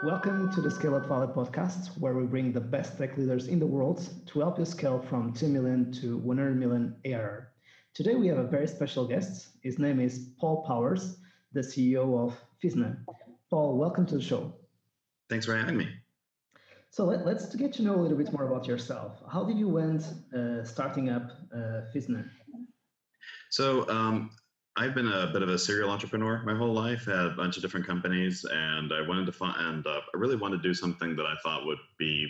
Welcome to the Scaleup Valley podcast, where we bring the best tech leaders in the world to help you scale from 2 million to 100 million ARR. Today, we have a very special guest. His name is Paul Powers, the CEO of Physna. Paul, welcome to the show. Thanks for having me. So let's get to know a little bit more about yourself. How did you went starting up Physna? So I've been a bit of a serial entrepreneur my whole life, had a bunch of different companies, and I wanted to find, I really wanted to do something that I thought would be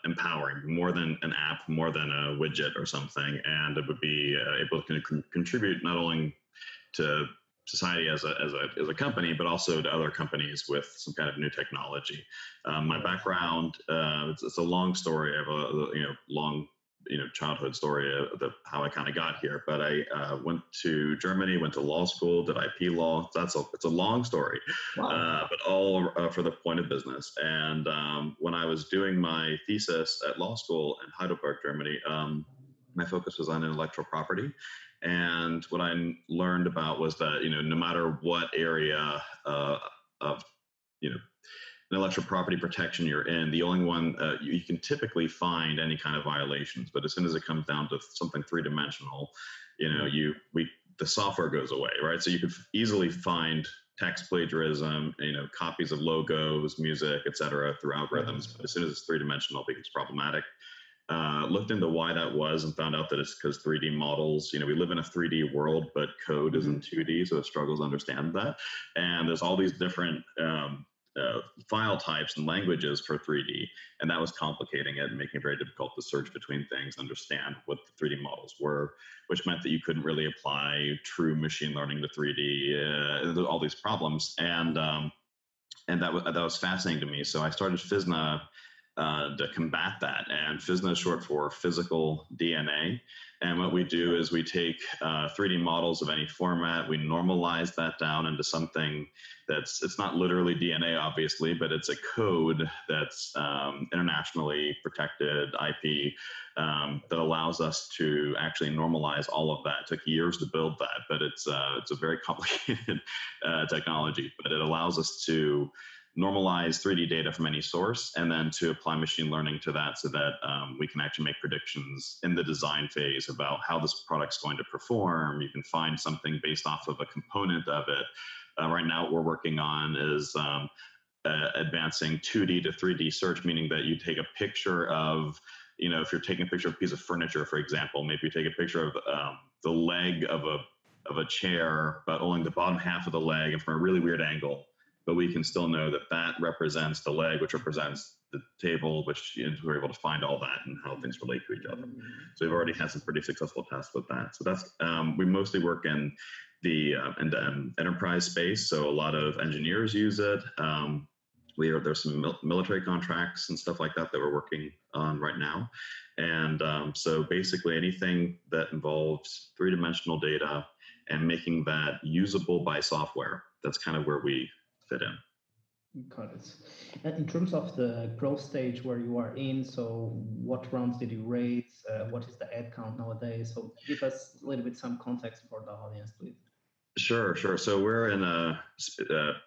empowering, more than an app, more than a widget or something, and it would be able to contribute not only to society as a company, but also to other companies with some kind of new technology. My background, it's a long story. I have a long childhood story of how I kind of got here. But I went to Germany, went to law school, did IP law. It's a long story, wow. But all for the point of business. And when I was doing my thesis at law school in Heidelberg, Germany, my focus was on intellectual property. And what I learned about was that, no matter what area of intellectual property protection you're in, the only one you can typically find any kind of violations, but as soon as it comes down to something three-dimensional, the software goes away, right? So you could easily find text plagiarism, copies of logos, music, etc. through algorithms, but as soon as it's three-dimensional, it becomes problematic. Looked into why that was and found out that it's because 3D models, we live in a 3D world, but code is in 2D, so it struggles to understand that. And there's all these different file types and languages for 3D, and that was complicating it and making it very difficult to search between things, understand what the 3D models were, which meant that you couldn't really apply true machine learning to 3D, all these problems, and that was fascinating to me. So I started Physna to combat that, and Physna is short for physical DNA. And what we do is we take 3D models of any format, we normalize that down into something it's not literally DNA, obviously, but it's a code that's internationally protected IP that allows us to actually normalize all of that. It took years to build that, but it's a very complicated technology, but it allows us to normalize 3D data from any source and then to apply machine learning to that so that we can actually make predictions in the design phase about how this product's going to perform. You can find something based off of a component of it. Right now what we're working on is advancing 2D to 3D search, meaning that you take a picture of, if you're taking a picture of a piece of furniture, for example, maybe you take a picture of the leg of a chair, but only the bottom half of the leg and from a really weird angle. But we can still know that represents the leg, which represents the table, which we're able to find all that and how things relate to each other. So we've already had some pretty successful tests with that. So that's we mostly work in the enterprise space. So a lot of engineers use it. There's some military contracts and stuff like that we're working on right now. And so basically anything that involves three-dimensional data and making that usable by software, that's kind of where we fit in. Got it. And in terms of the growth stage where you are in, so what rounds did you raise? What is the head count nowadays? So give us a little bit some context for the audience, please. Sure. So we're in a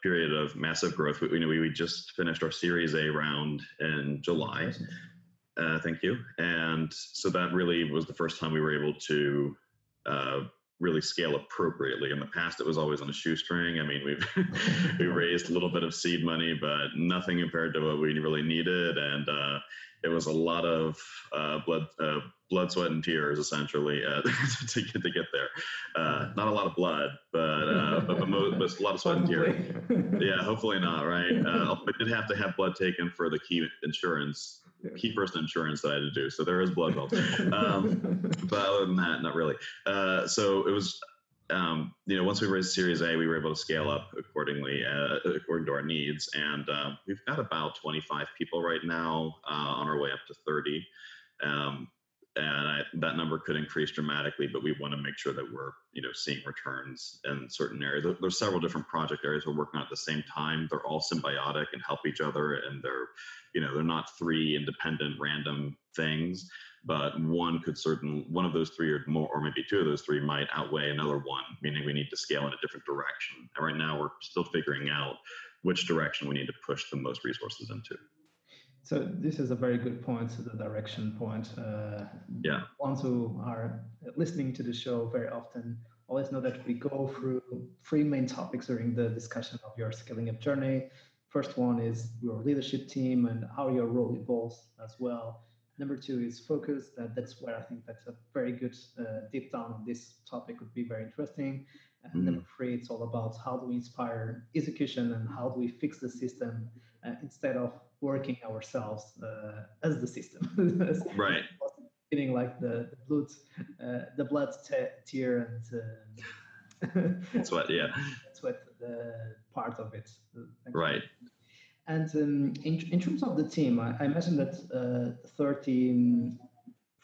period of massive growth. We just finished our Series A round in July. Thank you. And so that really was the first time we were able to really scale appropriately. In the past, it was always on a shoestring. I mean, we raised a little bit of seed money, but nothing compared to what we really needed. And it was a lot of blood, sweat, and tears, essentially, to get there. Not a lot of blood, but a lot of sweat and tears. Yeah, hopefully not, right? I did have to have blood taken for the key person insurance that I had to do. So there is blood involved. But other than that, not really. So it was, once we raised Series A, we were able to scale up accordingly, according to our needs. And we've got about 25 people right now, on our way up to 30. And that number could increase dramatically, but we want to make sure that we're, seeing returns in certain areas. There's several different project areas we're working on at the same time. They're all symbiotic and help each other, and they're not three independent random things, but one of those three or more, or maybe two of those three might outweigh another one, meaning we need to scale in a different direction. And right now we're still figuring out which direction we need to push the most resources into. So this is a very good point, the direction point. Ones who are listening to the show very often always know that we go through three main topics during the discussion of your scaling up journey. First one is your leadership team and how your role evolves as well. Number two is focus. That's where I think that's a very good deep down on this topic would be very interesting. And number three, it's all about how do we inspire execution and how do we fix the system instead of working ourselves as the system. Right. Feeling like the blood tear and sweat, yeah. Sweat part of it. Right. And in terms of the team, I imagine that 30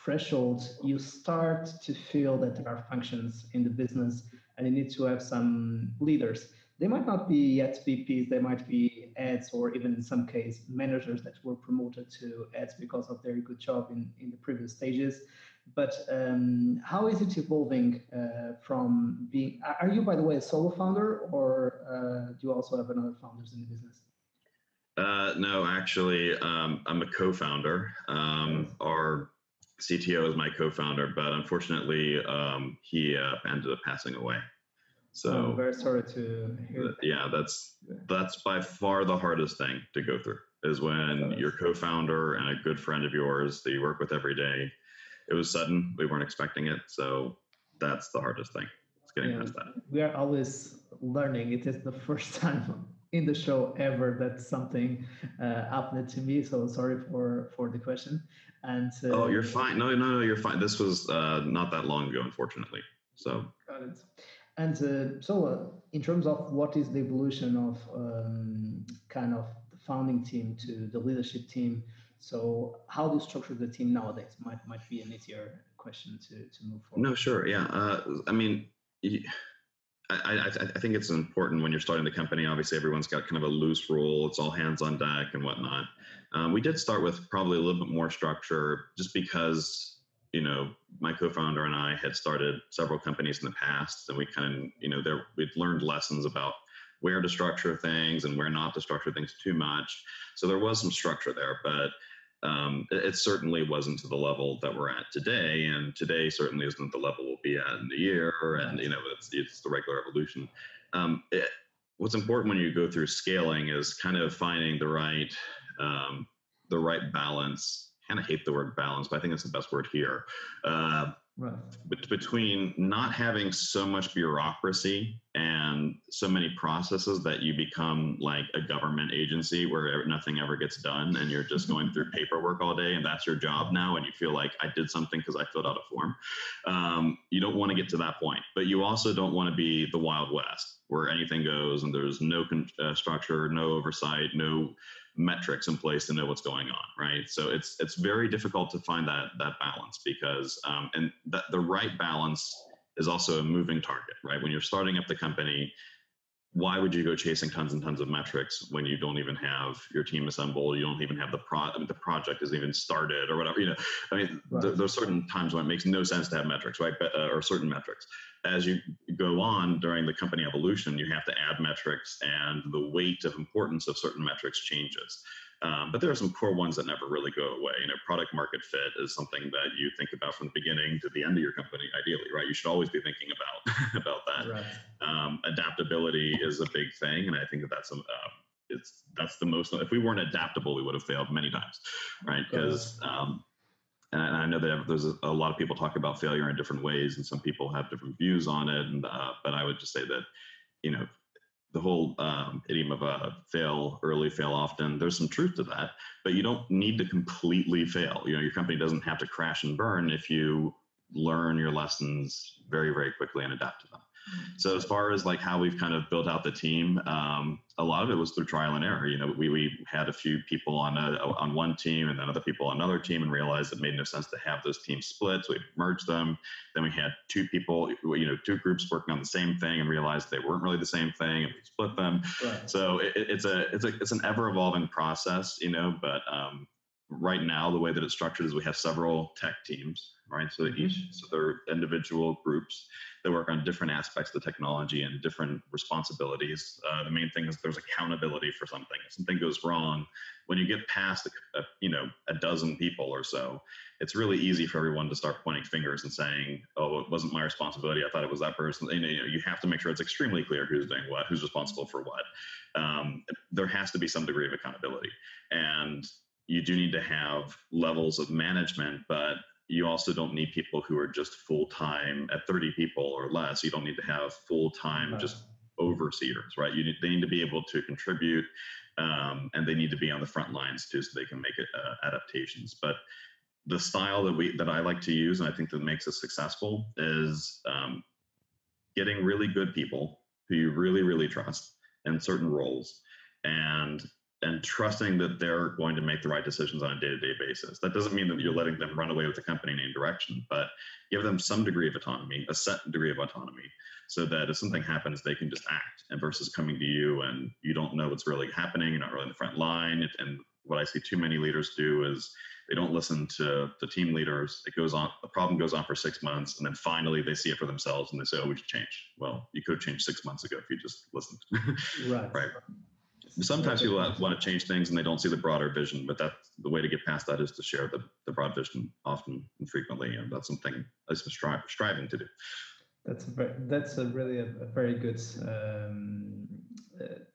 threshold, you start to feel that there are functions in the business and you need to have some leaders. They might not be yet VPs, they might be ads or even in some case managers that were promoted to ads because of their good job in the previous stages. But how is it evolving from being, are you by the way a solo founder or do you also have another founders in the business? No, actually, I'm a co-founder. Our CTO is my co-founder, but unfortunately, he ended up passing away. So I'm very sorry to hear that. Yeah, that's by far the hardest thing to go through is when your co-founder and a good friend of yours that you work with every day, it was sudden, we weren't expecting it. So that's the hardest thing. It's getting past that. We are always learning. It is the first time in the show ever that something happened to me. So sorry for the question. And oh, you're fine. No, you're fine. This was not that long ago, unfortunately. So got it. And so in terms of what is the evolution of kind of the founding team to the leadership team, so how do you structure the team nowadays? Might be an easier question to move forward. No, sure. Yeah. I mean, I think it's important when you're starting the company. Obviously, everyone's got kind of a loose rule. It's all hands on deck and whatnot. We did start with probably a little bit more structure just because, you know, my co-founder and I had started several companies in the past, and we kind of, we'd learned lessons about where to structure things and where not to structure things too much. So there was some structure there, but it certainly wasn't to the level that we're at today. And today certainly isn't the level we'll be at in a year. And, you know, it's the regular evolution. What's important when you go through scaling is kind of finding the right balance. I kind of hate the word balance, but I think it's the best word here. Right. Between not having so much bureaucracy and so many processes that you become like a government agency where nothing ever gets done and you're just going through paperwork all day and that's your job now and you feel like I did something because I filled out a form. You don't want to get to that point, but you also don't want to be the Wild West where anything goes and there's no structure, no oversight, no metrics in place to know what's going on, right? So it's very difficult to find that balance because and that the right balance is also a moving target, right? When you're starting up the company, why would you go chasing tons and tons of metrics when you don't even have your team assembled? You don't even have the project isn't even started or whatever. You know, I mean, right. There's certain times when it makes no sense to have metrics, right? But, or certain metrics. As you go on during the company evolution, you have to add metrics, and the weight of importance of certain metrics changes. But there are some core ones that never really go away. You know, product market fit is something that you think about from the beginning to the end of your company, ideally, right? You should always be thinking about that. Right. Adaptability is a big thing, and I think that's the most. If we weren't adaptable, we would have failed many times, right? Because and I know that there's a lot of people talk about failure in different ways, and some people have different views on it. And but I would just say that, you know, the whole idiom of fail early, fail often, there's some truth to that, but you don't need to completely fail. You know, your company doesn't have to crash and burn if you learn your lessons very, very quickly and adapt to them. So as far as like how we've kind of built out the team, a lot of it was through trial and error. You know, we had a few people on one team and then other people on another team and realized it made no sense to have those teams split. So we merged them. Then we had two groups working on the same thing and realized they weren't really the same thing and we split them. Right. So it's an ever evolving process, you know, but right now, the way that it's structured is we have several tech teams, right? So they're individual groups that work on different aspects of the technology and different responsibilities. The main thing is there's accountability for something. If something goes wrong, when you get past a dozen people or so, it's really easy for everyone to start pointing fingers and saying, "Oh, it wasn't my responsibility. I thought it was that person." And, you have to make sure it's extremely clear who's doing what, who's responsible for what. There has to be some degree of accountability, and you do need to have levels of management, but you also don't need people who are just full-time at 30 people or less. You don't need to have full-time just overseers, right? They need to be able to contribute, and they need to be on the front lines too, so they can make adaptations. But the style that I like to use, and I think that makes us successful, is getting really good people who you really, really trust in certain roles, and trusting that they're going to make the right decisions on a day-to-day basis. That doesn't mean that you're letting them run away with the company in any direction, but give them some degree of autonomy, a set degree of autonomy, so that if something happens, they can just act, and versus coming to you and you don't know what's really happening, you're not really in the front line. And what I see too many leaders do is they don't listen to the team leaders. It goes on, the problem goes on for 6 months, and then finally they see it for themselves and they say, "Oh, we should change." Well, you could have changed 6 months ago if you just listened. Right. Sometimes people want to change things and they don't see the broader vision, but that's the way to get past that, is to share the broad vision often and frequently, and that's something I'm striving to do. That's a really a very good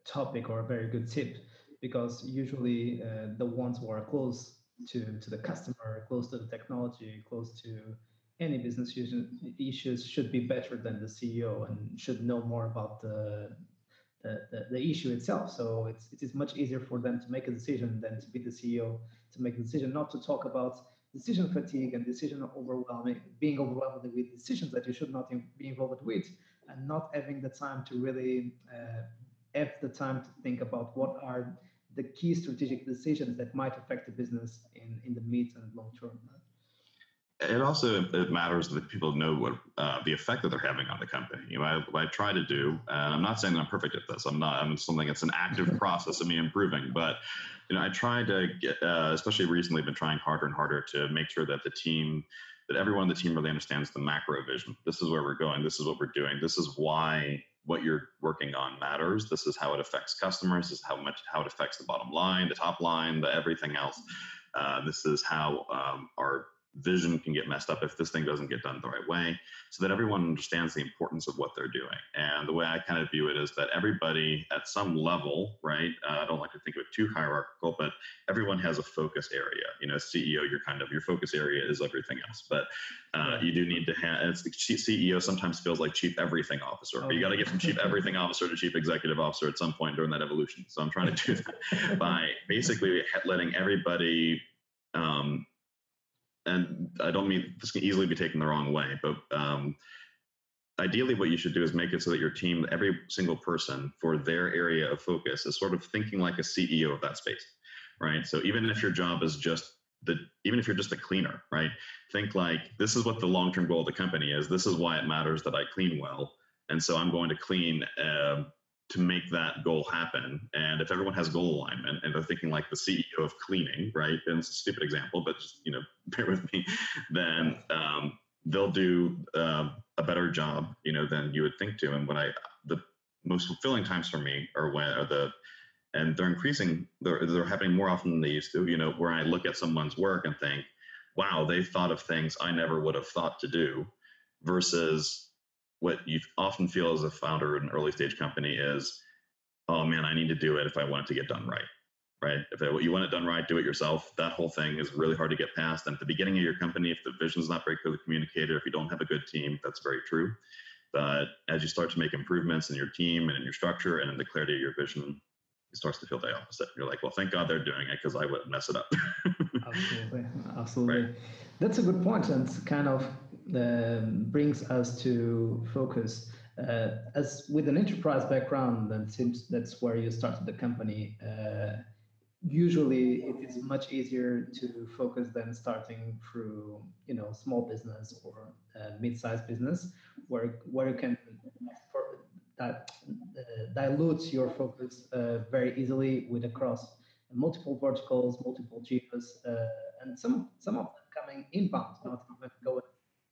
topic, or a very good tip, because usually the ones who are close to the customer, close to the technology, close to any business issues should be better than the CEO and should know more about the issue itself. So it is much easier for them to make a decision than to be the CEO to make a decision, not to talk about decision fatigue and being overwhelmed with decisions that you should not be involved with, and not having the time to really have the time to think about what are the key strategic decisions that might affect the business in the mid and long term. It matters that people know what the effect that they're having on the company. What I try to do, and I'm not saying that I'm perfect at this. I'm something that's an active process of me improving. But I try to get, especially recently, been trying harder and harder to make sure that everyone on the team really understands the macro vision. This is where we're going. This is what we're doing. This is why what you're working on matters. This is how it affects customers. This is how it affects the bottom line, the top line, everything else. This is how our vision can get messed up if this thing doesn't get done the right way, so that everyone understands the importance of what they're doing. And the way I kind of view it is that everybody at some level, right? I don't like to think of it too hierarchical, but everyone has a focus area. CEO, your focus area is everything else. But you do need to have, CEO sometimes feels like chief everything officer. But you got to get from chief everything officer to chief executive officer at some point during that evolution. So I'm trying to do that by basically letting everybody, and I don't mean this can easily be taken the wrong way, but ideally what you should do is make it so that your team, every single person for their area of focus, is sort of thinking like a CEO of that space, right? So even if your job is even if you're just a cleaner, right? Think like, this is what the long-term goal of the company is. This is why it matters that I clean well. And so I'm going to clean to make that goal happen. And if everyone has goal alignment and they're thinking like the CEO of cleaning, right? And it's a stupid example, but just, bear with me, then they'll do a better job, than you would think to. And the most fulfilling times for me are and they're increasing, they're happening more often than they used to, where I look at someone's work and think, wow, they thought of things I never would have thought to do, versus what you often feel as a founder in an early stage company is, oh man, I need to do it if I want it to get done right? If you want it done right, do it yourself. That whole thing is really hard to get past. And at the beginning of your company, if the vision is not very clearly communicated, if you don't have a good team, that's very true. But as you start to make improvements in your team and in your structure and in the clarity of your vision, it starts to feel the opposite. You're like, well, thank God they're doing it, because I wouldn't mess it up. Absolutely. Right. That's a good point, and kind of brings us to focus. As with an enterprise background, and since that's where you started the company, usually it is much easier to focus than starting through small business or mid-sized business, where you can dilute your focus very easily with across multiple verticals, multiple geos, and some of them coming inbound, not even going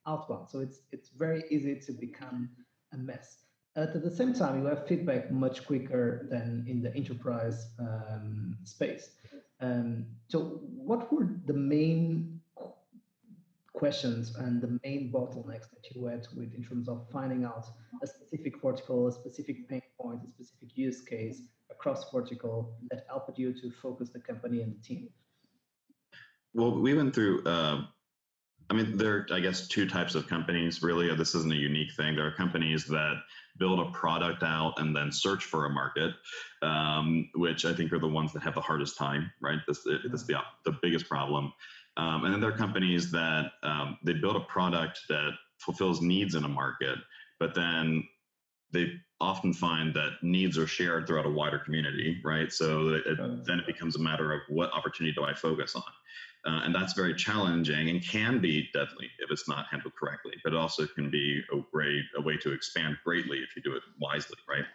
outbound. So it's very easy to become a mess. At the same time, you have feedback much quicker than in the enterprise space. So what were the main questions and the main bottlenecks that you had with in terms of finding out a specific vertical, a specific pain point, a specific use case across vertical that helped you to focus the company and the team? Well, we went through, there are, I guess, two types of companies, really. This isn't a unique thing. There are companies that build a product out and then search for a market, which I think are the ones that have the hardest time, right? This is the biggest problem. And then there are companies that they build a product that fulfills needs in a market, but then they often find that needs are shared throughout a wider community, right? So then it becomes a matter of what opportunity do I focus on? And that's very challenging and can be deadly if it's not handled correctly, but it also can be a way to expand greatly if you do it wisely, right?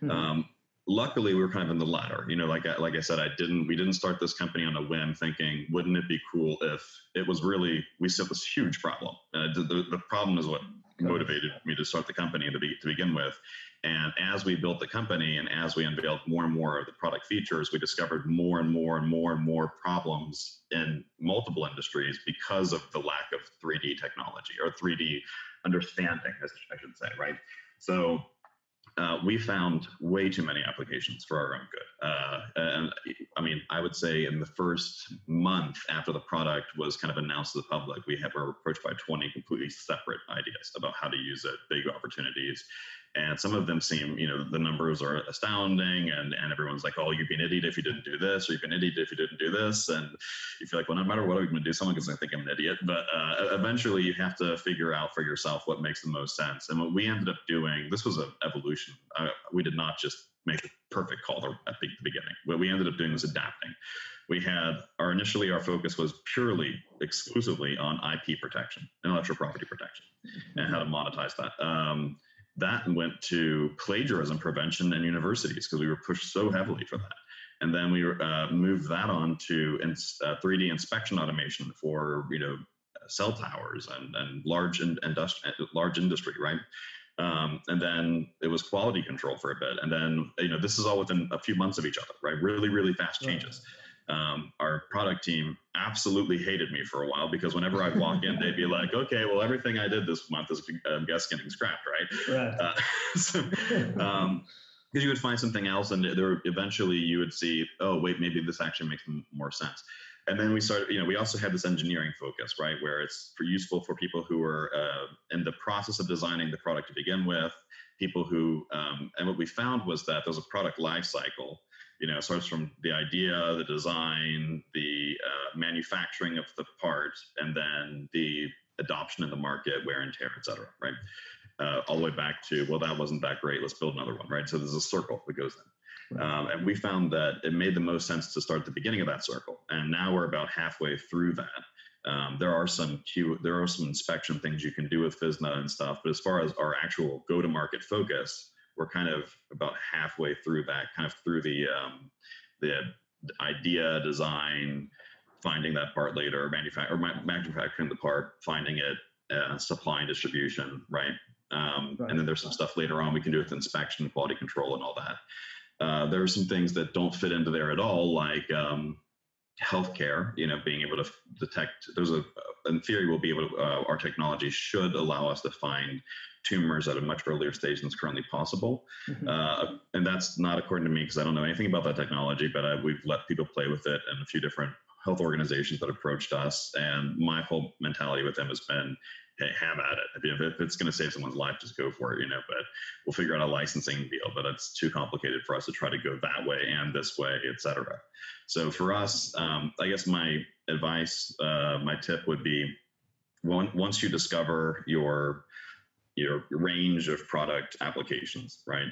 Mm-hmm. Luckily, we were kind of in the latter. Like I said, we didn't start this company on a whim thinking, wouldn't it be cool if it was really, we set this huge problem. The problem is what motivated me to start the company to begin with. And as we built the company and as we unveiled more and more of the product features, we discovered more and more and more and more problems in multiple industries because of the lack of 3D technology or 3D understanding, I should say, right? So we found way too many applications for our own good. And I mean, I would say in the first month after the product was kind of announced to the public, we were approached by 20 completely separate ideas about how to use it, big opportunities. And some of them seem, the numbers are astounding, and everyone's like, oh, you'd be an idiot if you didn't do this, or you'd be an idiot if you didn't do this. And you feel like, well, no matter what I'm going to do, someone is going to think I'm an idiot. But eventually you have to figure out for yourself what makes the most sense. And what we ended up doing, this was an evolution. We did not just make the perfect call at the beginning. What we ended up doing was adapting. We had initially our focus was purely, exclusively on IP protection, intellectual property protection, and how to monetize that. That went to plagiarism prevention in universities because we were pushed so heavily for that. And then we moved that on to 3D inspection automation for cell towers and large industry, right? And then it was quality control for a bit. And then this is all within a few months of each other, right? Really, really fast changes. Our product team absolutely hated me for a while because whenever I'd walk in, they'd be like, okay, well, everything I did this month is, I guess, getting scrapped, right? Because you would find something else and eventually you would see, oh, wait, maybe this actually makes more sense. And then we started, we also had this engineering focus, right, where it's useful for people who are in the process of designing the product to begin with, people who, and what we found was that there's a product life cycle. It starts from the idea, the design, the manufacturing of the part, and then the adoption in the market, wear and tear, et cetera, right? All the way back to, well, that wasn't that great, let's build another one, right? So there's a circle that goes in. And we found that it made the most sense to start at the beginning of that circle. And now we're about halfway through that. There are some inspection things you can do with Physna and stuff, but as far as our actual go-to-market focus, we're kind of about halfway through that, kind of through the idea, design, finding that part later, manufacturing the part, finding it, supply and distribution, right? And then there's some stuff later on we can do with inspection, quality control, and all that. There are some things that don't fit into there at all, like healthcare. Being able to detect. In theory, we'll be able to. Our technology should allow us to find tumors at a much earlier stage than is currently possible. Mm-hmm. And that's not according to me because I don't know anything about that technology, but we've let people play with it and a few different health organizations that approached us. And my whole mentality with them has been, hey, have at it. If it's going to save someone's life, just go for it, but we'll figure out a licensing deal, but it's too complicated for us to try to go that way and this way, et cetera. So for us, I guess my advice, my tip would be once you discover your range of product applications, right?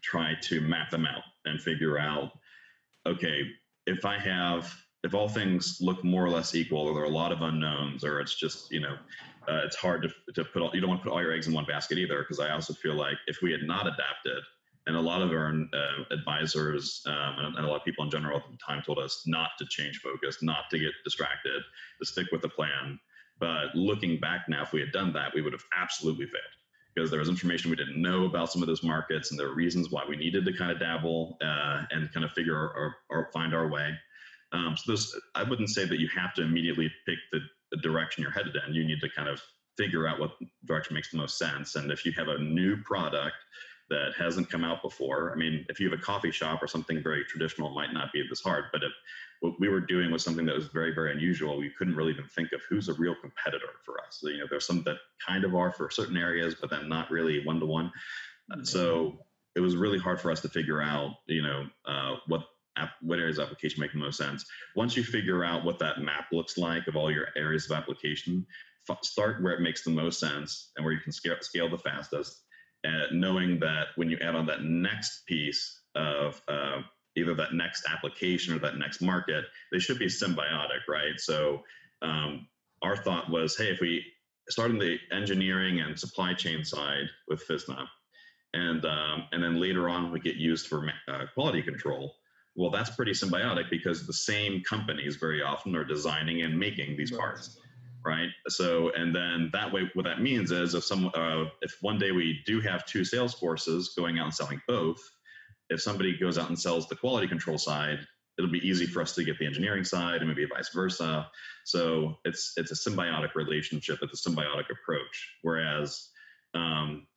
Try to map them out and figure out, okay, if all things look more or less equal, or there are a lot of unknowns, or it's just, it's hard to put you don't want to put all your eggs in one basket either. Because I also feel like if we had not adapted, And a lot of our advisors and a lot of people in general at the time told us not to change focus, not to get distracted, to stick with the plan. But looking back now, if we had done that, we would have absolutely failed, because there was information we didn't know about some of those markets, and there were reasons why we needed to kind of dabble and kind of figure or find our way. So I wouldn't say that you have to immediately pick the direction you're headed in. You need to kind of figure out what direction makes the most sense. And if you have a new product that hasn't come out before, I mean, if you have a coffee shop or something very traditional, it might not be this hard. But if what we were doing was something that was very, very unusual, we couldn't really even think of who's a real competitor for us. So, there's some that kind of are for certain areas, but then not really one-to-one. So it was really hard for us to figure out, what areas of application make the most sense. Once you figure out what that map looks like of all your areas of application, start where it makes the most sense and where you can scale the fastest, knowing that when you add on that next piece of either that next application or that next market, they should be symbiotic, right? So our thought was, hey, if we start on the engineering and supply chain side with Physna, and then later on we get used for quality control, well, that's pretty symbiotic, because the same companies very often are designing and making these parts, right? So, and then that way, what that means is if one day we do have two sales forces going out and selling both, if somebody goes out and sells the quality control side, it'll be easy for us to get the engineering side, and maybe vice versa. So it's a symbiotic relationship. It's a symbiotic approach. Whereas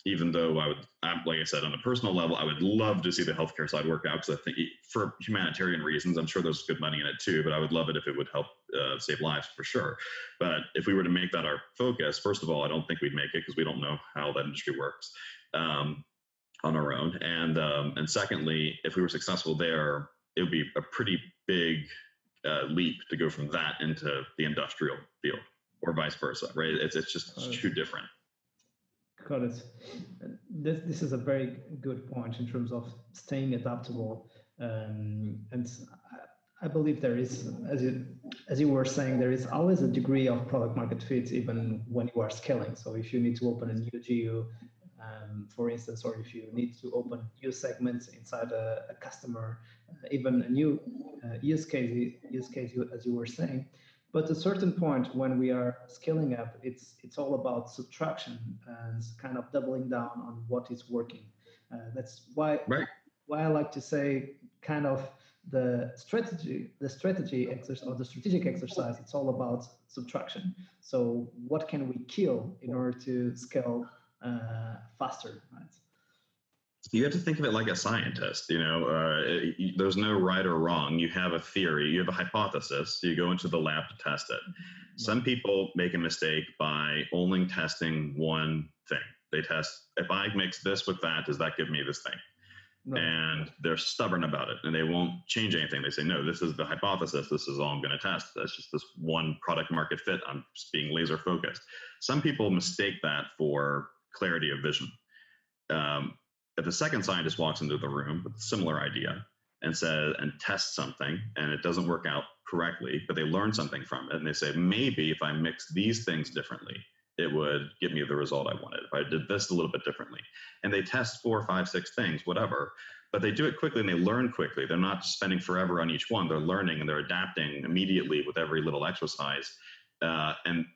even though like I said, on a personal level, I would love to see the healthcare side work out, because I think for humanitarian reasons, I'm sure there's good money in it too, but I would love it if it would help save lives for sure. But if we were to make that our focus, first of all, I don't think we'd make it, because we don't know how that industry works on our own. And secondly, if we were successful there, it would be a pretty big leap to go from that into the industrial field, or vice versa, right? It's just too different. Got it. This is a very good point in terms of staying adaptable, and I believe there is, as you were saying, there is always a degree of product market fit even when you are scaling. So if you need to open a new geo, for instance, or if you need to open new segments inside a customer, even a new use case, as you were saying. But at a certain point, when we are scaling up, it's all about subtraction and kind of doubling down on what is working. That's why I like to say kind of the strategic exercise. It's all about subtraction. So what can we kill in order to scale faster, right? You have to think of it like a scientist. There's no right or wrong. You have a theory, you have a hypothesis, you go into the lab to test it. Some people make a mistake by only testing one thing. They test, if I mix this with that, does that give me this thing? Right. And they're stubborn about it, and they won't change anything. They say, no, this is the hypothesis. This is all I'm going to test. That's just this one product market fit. I'm just being laser focused. Some people mistake that for clarity of vision. If a second scientist walks into the room with a similar idea and tests something, and it doesn't work out correctly, but they learn something from it, and they say, maybe if I mix these things differently, it would give me the result I wanted. If I did this a little bit differently. And they test 4, 5, 6 things, whatever, but they do it quickly and they learn quickly. They're not spending forever on each one. They're learning and they're adapting immediately with every little exercise. And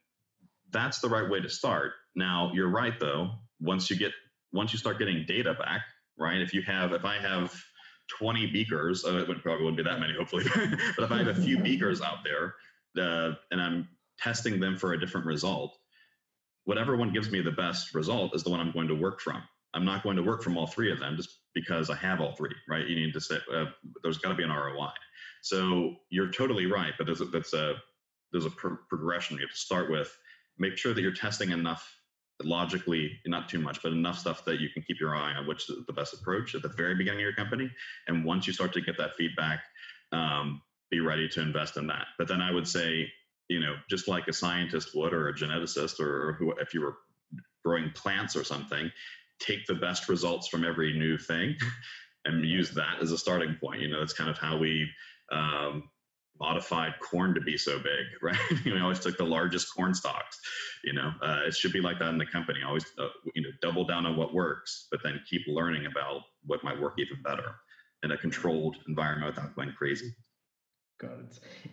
that's the right way to start. Now, you're right, though. Once you start getting data back, right? If I have 20 beakers, it probably wouldn't be that many, hopefully, but if I have a few beakers out there and I'm testing them for a different result, whatever one gives me the best result is the one I'm going to work from. I'm not going to work from all 3 of them just because I have all 3, right? You need to say, there's got to be an ROI. So you're totally right, but there's a progression. You have to start with, make sure that you're testing enough, logically, not too much, but enough stuff that you can keep your eye on which is the best approach at the very beginning of your company. And once you start to get that feedback, be ready to invest in that. But then I would say, just like a scientist would, or a geneticist, or if you were growing plants or something, take the best results from every new thing and use that as a starting point. That's kind of how we modified corn to be so big, right? We always took the largest corn stalks. It should be like that in the company. Always, double down on what works, but then keep learning about what might work even better in a controlled environment without going crazy. Got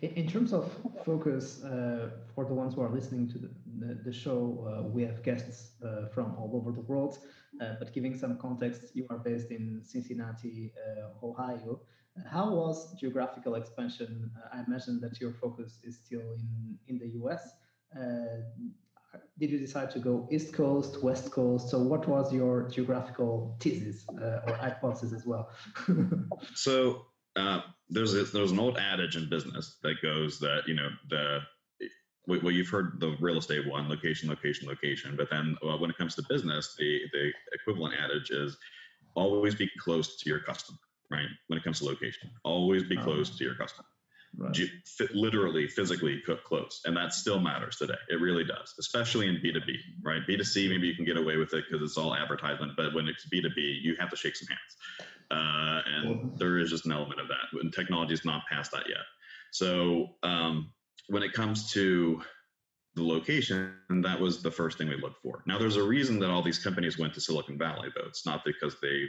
it. In terms of focus, for the ones who are listening to the show, we have guests from all over the world. But giving some context, you are based in Cincinnati, Ohio. How was geographical expansion? I imagine that your focus is still in the US. Did you decide to go East Coast, West Coast? So what was your geographical thesis or hypothesis as well? So there's an old adage in business that goes that, well, you've heard the real estate one, location, location, location. But then when it comes to business, the equivalent adage is always be close to your customer, right? When it comes to location, always be close to your customer. Right. Literally, physically close. And that still matters today. It really does, especially in B2B, right? B2C, maybe you can get away with it because it's all advertisement. But when it's B2B, you have to shake some hands. And there is just an element of that. And technology is not past that yet. So when it comes to the location, that was the first thing we looked for. Now, there's a reason that all these companies went to Silicon Valley, though. It's not because they,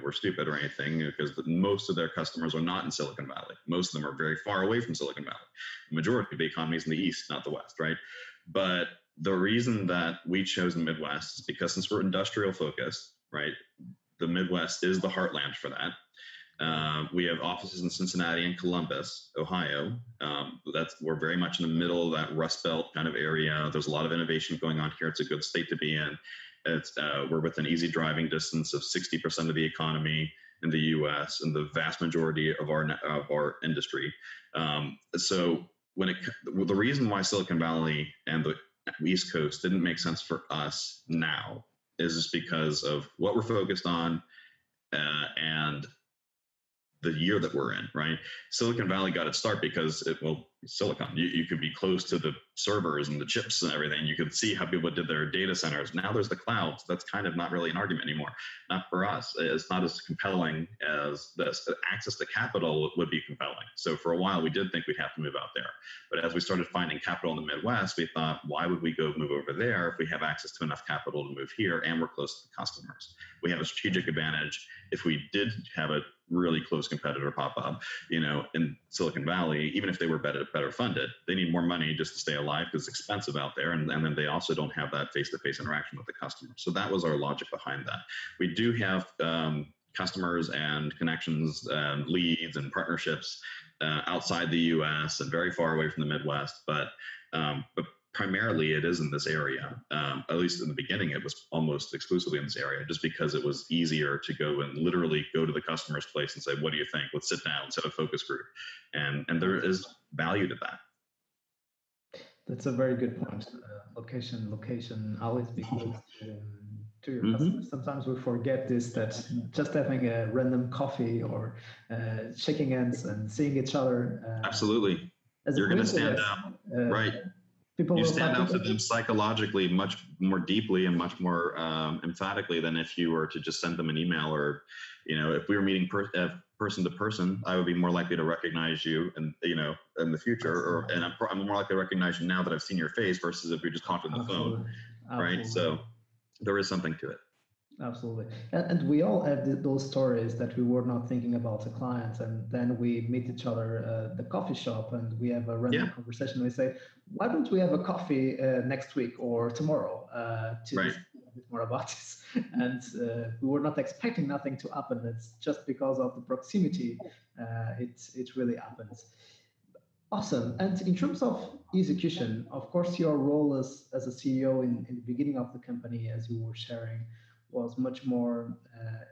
were stupid or anything, because most of their customers are not in Silicon Valley. Most of them are very far away from Silicon Valley. The majority of the economy is in the East, not the West, right? But the reason that we chose the Midwest is because since we're industrial focused, right, the Midwest is the heartland for that. We have offices in Cincinnati and Columbus, Ohio. We're very much in the middle of that Rust Belt kind of area. There's a lot of innovation going on here. It's a good state to be in. We're within easy driving distance of 60% of the economy in the U.S. and the vast majority of our industry. So the reason why Silicon Valley and the East Coast didn't make sense for us now is just because of what we're focused on and the year that we're in, right? Silicon Valley got its start because silicon, you could be close to the servers and the chips and everything. You could see how people did their data centers. Now there's the cloud. So that's kind of not really an argument anymore. Not for us. It's not as compelling as this. The access to capital would be compelling. So for a while, we did think we'd have to move out there. But as we started finding capital in the Midwest, we thought, why would we go move over there if we have access to enough capital to move here and we're close to the customers? We have a strategic advantage. If we did have a really close competitor pop up, in Silicon Valley, even if they were better funded, they need more money just to stay alive because it's expensive out there. And then they also don't have that face-to-face interaction with the customer. So that was our logic behind that. We do have customers and connections, leads and partnerships outside the US and very far away from the Midwest, but primarily it is in this area. At least in the beginning, it was almost exclusively in this area just because it was easier to go and literally go to the customer's place and say, what do you think? Let's sit down and set a focus group. And there is value to that. That's a very good point. Location, always be close to your customers. Sometimes we forget this, that just having a random coffee or shaking hands and seeing each other. Absolutely. You're going to stand out. Right. You stand out to them psychologically much more deeply and much more emphatically than if you were to just send them an email or, if we were meeting person to person, I would be more likely to recognize you and, in the future, and I'm more likely to recognize you now that I've seen your face versus if we just talked on the phone, right? So there is something to it. Absolutely. And we all have those stories that we were not thinking about the clients, and then we meet each other at the coffee shop and we have a random conversation. We say, why don't we have a coffee next week or tomorrow to discuss a bit more about this? And we were not expecting nothing to happen. It's just because of the proximity, it really happens. Awesome. And in terms of execution, of course, your role as a CEO in the beginning of the company, as you were sharing, was much more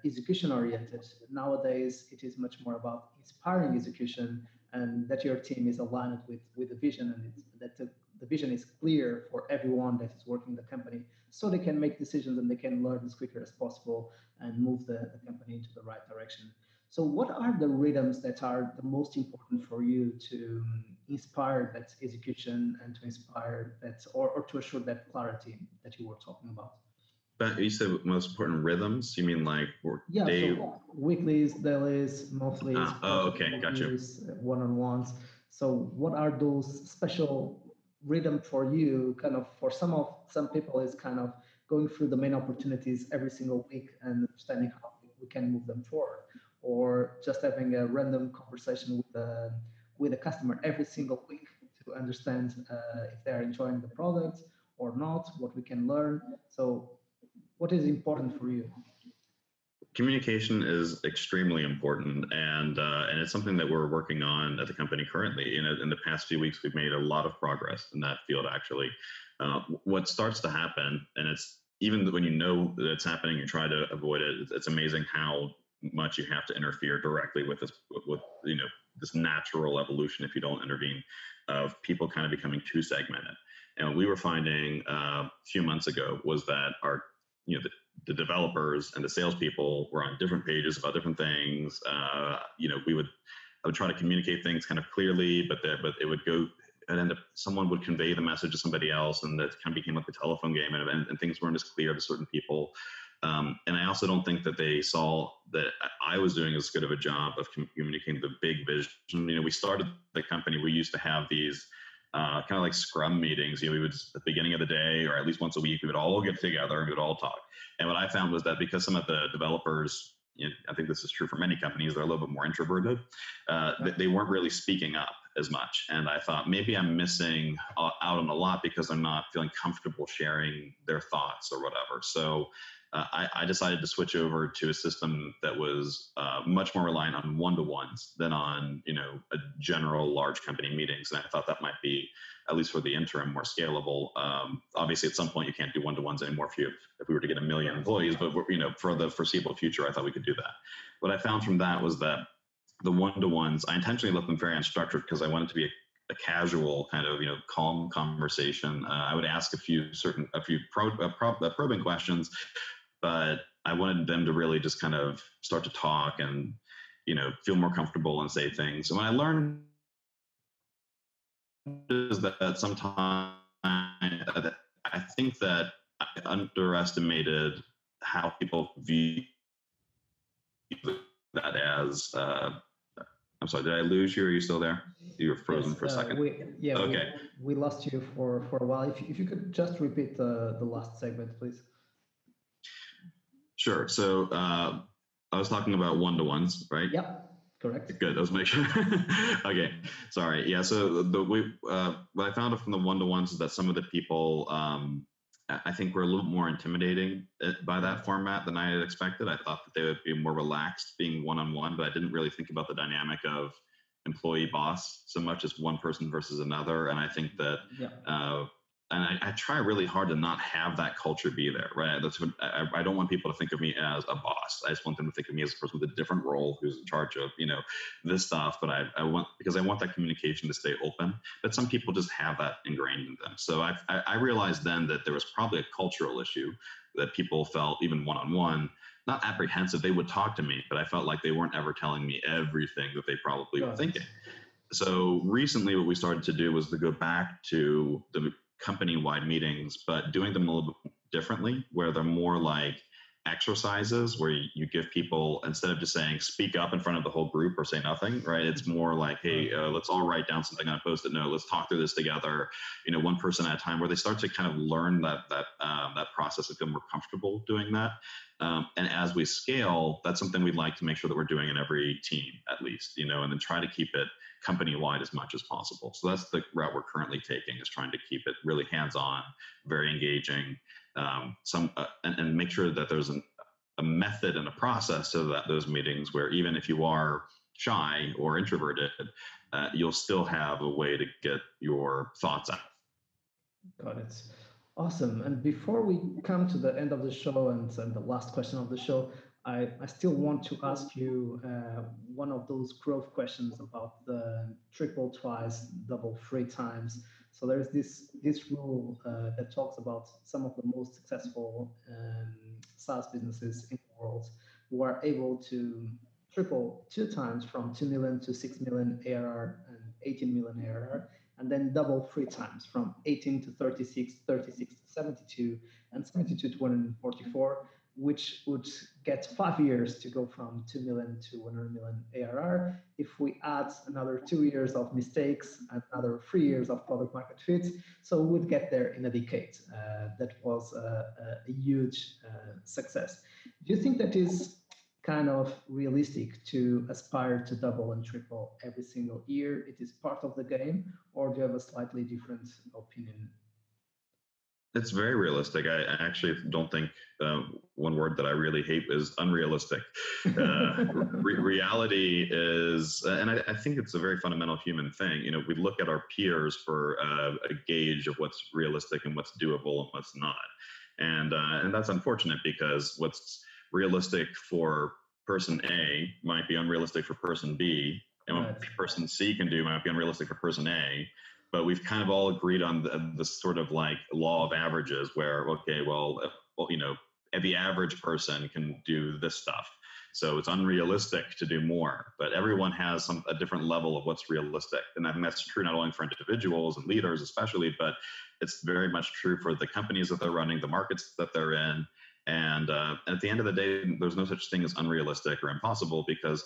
execution oriented. Nowadays, it is much more about inspiring execution and that your team is aligned with the vision and that the vision is clear for everyone that is working in the company so they can make decisions and they can learn as quickly as possible and move the company into the right direction. So what are the rhythms that are the most important for you to inspire that execution and to inspire that or to assure that clarity that you were talking about? But you said most important rhythms? You mean like so weeklies, dailies, monthlies, okay, gotcha. One-on-ones. So what are those special rhythm for you? Kind of for some people is kind of going through the main opportunities every single week and understanding how we can move them forward, or just having a random conversation with a customer every single week to understand if they are enjoying the product or not, what we can learn. So what is important for you? Communication is extremely important, and it's something that we're working on at the company currently. In the past few weeks, we've made a lot of progress in that field. Actually, what starts to happen, and it's even when you know that it's happening, you try to avoid it. It's amazing how much you have to interfere directly with this, with this natural evolution if you don't intervene, of people kind of becoming too segmented. And what we were finding a few months ago was that our the developers and the salespeople were on different pages about different things. I would try to communicate things kind of clearly, but it would go and end up someone would convey the message to somebody else, and that kind of became like a telephone game, and things weren't as clear to certain people. And I also don't think that they saw that I was doing as good of a job of communicating the big vision. We started the company. We used to have these kind of like scrum meetings. We would, at the beginning of the day, or at least once a week, we would all get together and we would all talk. And what I found was that because some of the developers, I think this is true for many companies, they're a little bit more introverted. They weren't really speaking up as much. And I thought maybe I'm missing out on a lot because they're not feeling comfortable sharing their thoughts or whatever. So I decided to switch over to a system that was much more reliant on one-to-ones than on a general large company meetings. And I thought that might be, at least for the interim, more scalable. Obviously, at some point, you can't do one-to-ones anymore if we were to get 1 million employees. But for the foreseeable future, I thought we could do that. What I found from that was that the one-to-ones, I intentionally left them very unstructured because I wanted to be a casual kind of calm conversation. I would ask a few probing questions, but I wanted them to really just kind of start to talk and feel more comfortable and say things. And when I learned is that sometimes I think that I underestimated how people view that as. I'm sorry, did I lose you? Are you still there? You were frozen for a second. Okay. We lost you for a while. If you could just repeat the last segment, please. Sure. So I was talking about one-to-ones, right? Yep. Correct. Good. Let's make sure. Okay. Sorry. Yeah. So what I found from the one-to-ones is that some of the people, I think, were a little more intimidating by that format than I had expected. I thought that they would be more relaxed being one-on-one, but I didn't really think about the dynamic of employee boss so much as one person versus another. And I think that, and I try really hard to not have that culture be there, right? That's what I don't want people to think of me as a boss. I just want them to think of me as a person with a different role who's in charge of, this stuff. But I want that communication to stay open. But some people just have that ingrained in them. So I realized then that there was probably a cultural issue that people felt, even one-on-one, not apprehensive. They would talk to me, but I felt like they weren't ever telling me everything that they probably were thinking. So recently what we started to do was to go back to the company-wide meetings, but doing them a little bit differently, where they're more like exercises where you give people, instead of just saying speak up in front of the whole group or say nothing, right? It's more like, hey, let's all write down something on a Post-it note. Let's talk through this together, one person at a time, where they start to kind of learn that process and feel more comfortable doing that. And as we scale, that's something we'd like to make sure that we're doing in every team, at least, and then try to keep it company-wide as much as possible. So that's the route we're currently taking, is trying to keep it really hands-on, very engaging, and make sure that there's a method and a process to those meetings, where even if you are shy or introverted, you'll still have a way to get your thoughts out. Got it. Awesome. And before we come to the end of the show and the last question of the show, I still want to ask you one of those growth questions about the triple, twice, double, 3 times. So there's this rule that talks about some of the most successful SaaS businesses in the world who are able to triple 2 times, from 2 million to 6 million ARR and 18 million ARR, and then double 3 times, from 18 to 36, 36 to 72, and 72 to 144. which would get 5 years to go from 2 million to 100 million ARR. If we add another 2 years of mistakes, another 3 years of product market fit, so we would get there in a decade. That was a huge success. Do you think that is kind of realistic to aspire to double and triple every single year? It is part of the game, or do you have a slightly different opinion? It's very realistic. I actually don't think one word that I really hate is unrealistic. Reality is, and I think it's a very fundamental human thing. You know, we look at our peers for a gauge of what's realistic and what's doable and what's not. And that's unfortunate because what's realistic for person A might be unrealistic for person B, and what person C can do might be unrealistic for person A. But we've kind of all agreed on the sort of like law of averages where, okay, well, you know, the average person can do this stuff. So it's unrealistic to do more, but everyone has a different level of what's realistic. And I think that's true not only for individuals and leaders especially, but it's very much true for the companies that they're running, the markets that they're in. And at the end of the day, there's no such thing as unrealistic or impossible, because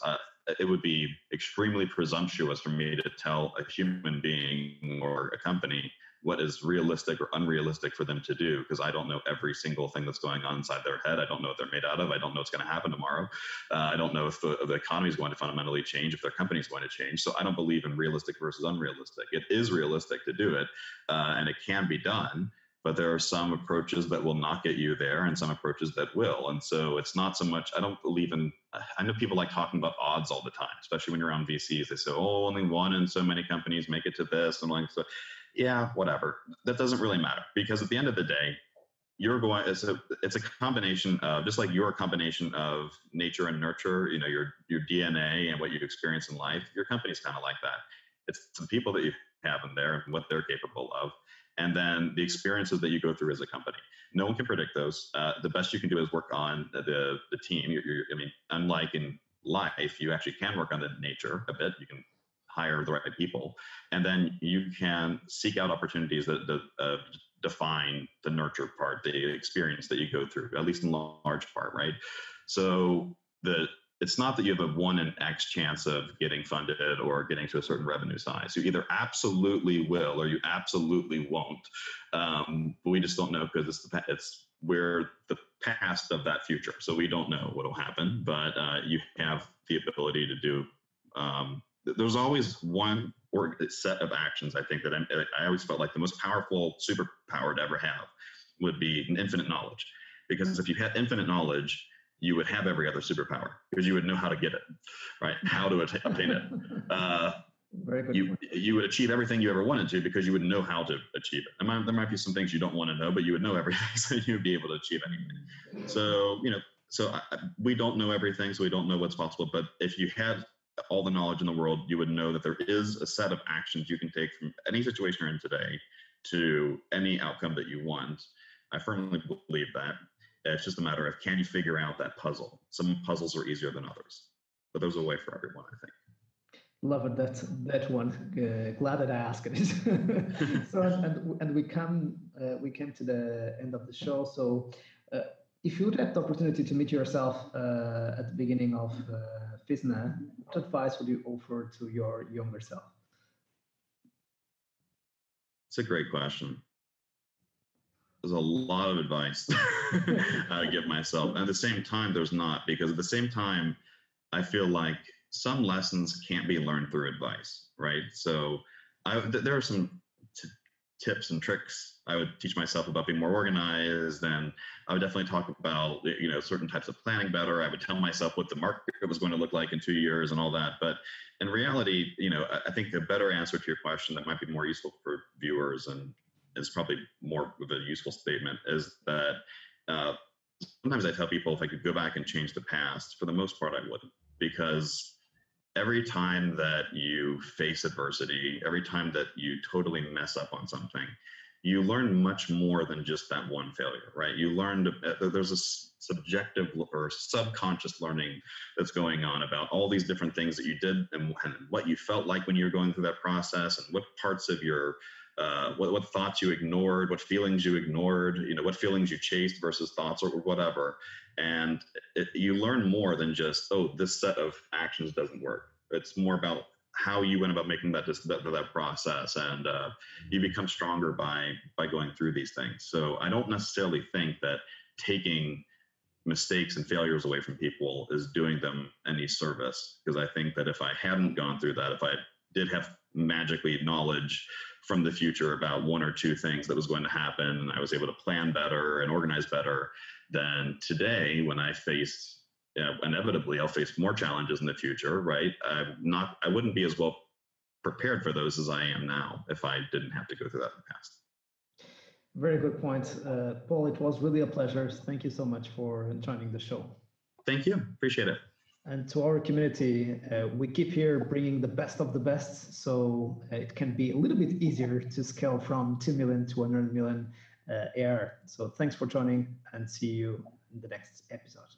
it would be extremely presumptuous for me to tell a human being or a company what is realistic or unrealistic for them to do, because I don't know every single thing that's going on inside their head. I don't know what they're made out of. I don't know what's going to happen tomorrow. I don't know if the economy is going to fundamentally change, if their company is going to change. So I don't believe in realistic versus unrealistic. It is realistic to do it, and it can be done. But there are some approaches that will not get you there and some approaches that will. And so it's not so much, I don't believe in, I know people like talking about odds all the time, especially when you're around VCs. They say, oh, only one in so many companies make it to this. And like, so yeah, whatever. That doesn't really matter, because at the end of the day, you're going, it's a combination of, just like your combination of nature and nurture, you know, your DNA and what you experience in life, your company's kind of like that. It's the people that you have in there and what they're capable of, and then the experiences that you go through as a company. No one can predict those. The best you can do is work on the team. I mean, unlike in life, you actually can work on the nature a bit. You can hire the right people, and then you can seek out opportunities that define the nurture part, the experience that you go through, at least in large part, right? So it's not that you have a 1 in X chance of getting funded or getting to a certain revenue size. You either absolutely will or you absolutely won't. But we just don't know, because we're the past of that future. So we don't know what will happen, but you have the ability to do. There's always one set of actions, I think, that I always felt like the most powerful superpower to ever have would be infinite knowledge. Because if you had infinite knowledge, you would have every other superpower, because you would know how to get it, right? How to obtain it. Very good. You would achieve everything you ever wanted to, because you would know how to achieve it. There might be some things you don't want to know, but you would know everything, so you'd be able to achieve anything. So, you know, we don't know everything, so we don't know what's possible. But if you had all the knowledge in the world, you would know that there is a set of actions you can take from any situation you're in today to any outcome that you want. I firmly believe that. It's just a matter of, can you figure out that puzzle? Some puzzles are easier than others, but there's a way for everyone, I think. Love it. That one. Glad that I asked it. So, and we came to the end of the show. So, if you would have the opportunity to meet yourself at the beginning of Physna, what advice would you offer to your younger self? It's a great question. There's a lot of advice I would give myself. And at the same time, there's not, because at the same time, I feel like some lessons can't be learned through advice, right? So there are some tips and tricks I would teach myself about being more organized, and I would definitely talk about, you know, certain types of planning better. I would tell myself what the market was going to look like in 2 years and all that. But in reality, you know, I think a better answer to your question that might be more useful for viewers, and is probably more of a useful statement, is that sometimes I tell people, if I could go back and change the past, for the most part, I wouldn't, because every time that you face adversity, every time that you totally mess up on something, you learn much more than just that one failure, right? You learned, there's a subjective or subconscious learning that's going on about all these different things that you did, and what you felt like when you were going through that process, and what parts of your what thoughts you ignored, what feelings you ignored, what feelings you chased versus thoughts or whatever. And you learn more than just, oh, this set of actions doesn't work. It's more about how you went about making that process, and you become stronger by going through these things. So I don't necessarily think that taking mistakes and failures away from people is doing them any service, because I think that if I hadn't gone through that, if I did have magically knowledge from the future about one or two things that was going to happen, and I was able to plan better and organize better, then today when I face inevitably I'll face more challenges in the future, right? I wouldn't be as well prepared for those as I am now if I didn't have to go through that in the past. Very good point. Paul, it was really a pleasure. Thank you so much for joining the show. Thank you. Appreciate it. And to our community, we keep here bringing the best of the best, so it can be a little bit easier to scale from 2 million to 100 million ARR. So thanks for joining, and see you in the next episode.